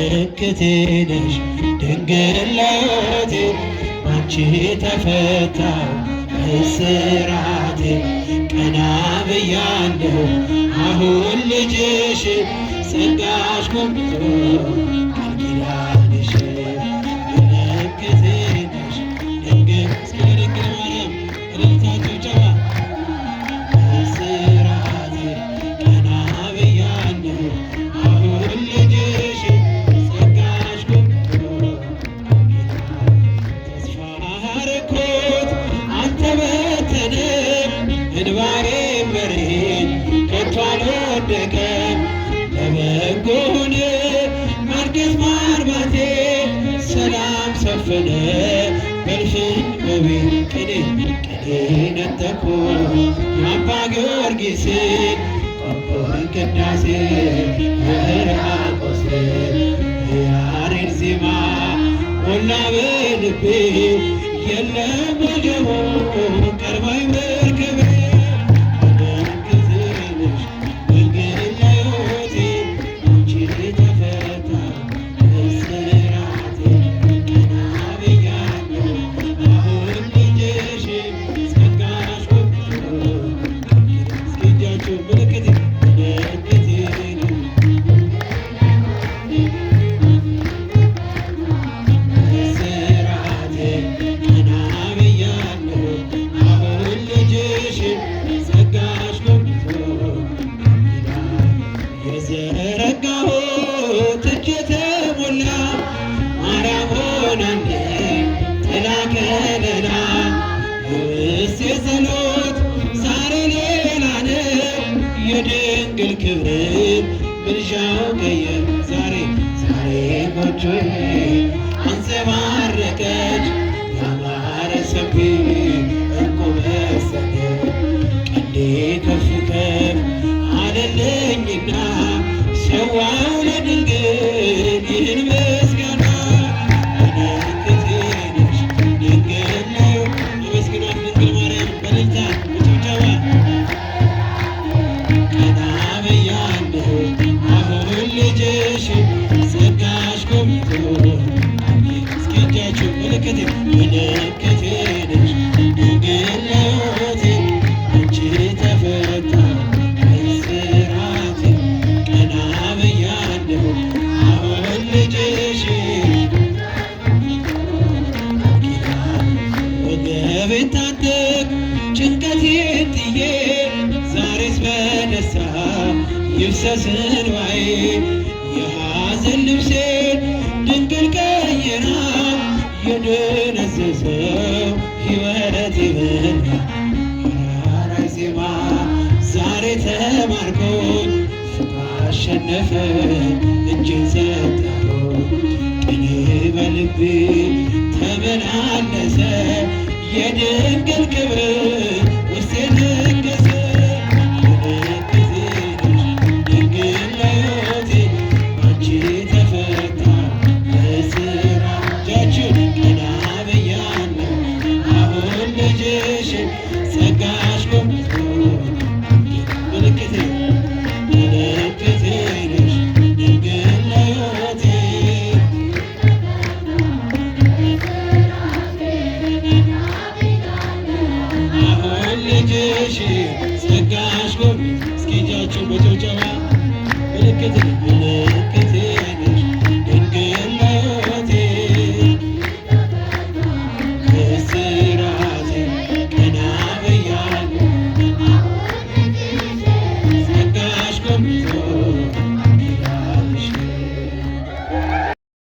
ምልክቴ ነሽ ድንግል ለሕይወቴ አንቺ ተፈታው እስራቴ ቀና ብያለሁ አሁን ልጅሽ ጸጋሽ ጎብኝቶ ቃል ኪዳንሽ ምልክቴ ነሽ ድንግል እስከ ድንግል ማርያም እልልታችሁ ጨዋ እስራቴ ቀና ብያለሁ አሁን ልጅሽ ጸጋሽ ጎብኝቶ ተስፋ አረኩት አልተበተነም እንባዬ መሬት ከቶ አልወደቀም ለበጎ ሆነ ማርገዝ ማርባቴ ሰላም ሰፈነ በእልፍኝ በቤት ቅኔ ነጠቁ የአባ ጊዮርጊስን ቆንቆን ቅዳሴ የሕርያቆስ የያሬድ ዜማ ሞላ በልቤ የለም ወጀቡ ቀርባይ መርከቤ ምልክቴ ነሽ ድንግል ለሕይወቴ አንቺ ተፈታ እስራቴ ቀና ብያለሁ አሁን ልጅሽ ጸጋሽ ጎብኝቶ እስኪ እጃችሁ ምልክቴ ምልክቴ ነሽ እስራቴ ቀና ብያለሁ አሁን ልጅሽ ጸጋሽ ጎብኝቶ የዘረጋሁት እጄ ተሞላ ማርያም ሆናለች ጥላ ከለላ የውስጤ ጸሎት ዛሬ ሌላ ነው የድንግል ክብር ምልጃው ቀየር ዛሬ ጎጆዬ አንጸባረቀች ያማረ ሰፊ ዕንቁ መሰለ ቀንዴ ከፍ ከፍ አለልኝና ሰዋው ለድንግል ይህን ምስጋና ምልክቴ ነሽ ድንግል አመስግኗት ድንግል ማርያም በእልልታ በጭብጨባ ቀና ብያለሁ አሁን ልጅሽ ጸጋሽ ጎብኝቶ እስኪ እጃችሁ ምልክቴ ምልክቴ ነሽ ድንግል ለሕይወቴ አንቺ ተፈታ እስራቴ ቀና ብያለሁ አሁን ልጅሽ ወገቤን ታጠቅ ጭንቀቴን ጥዬ ዛሬስ በደስታ ይፍሰስ እንባዬ የሐዘን ልብሴን ድንግል ቀይራ የደነዘዘው ሕይወቴ በራ አራራይ ዜማ ዛሬ ተማርኮኝ ፍቅር አሸነፈ እጄን ሰጠሁ ቅኔ በልቤ ተመላለሰ የድንግል ክብር ውስጤ ነገሰ ምልክቴ ነሽ ድንግል ለሕይወቴ አንቺ ተፈታ እስራጃችሁ ቀና ብያለሁ አሁን ልጅሽ ጸጋሽ ጎብኝቶ ምልክቴ ነሽ ድንግል ለሕይወቴ አሁን ልጅሽ ጸጋሽ ጎብኝቶ እስኪ እጃችሁን በጭብጨባ ምልክቴ ነሽ ድንግል ለሕይወቴ እስራቴ ቀና ብያለሁ ጸጋሽ ጎብኝቶ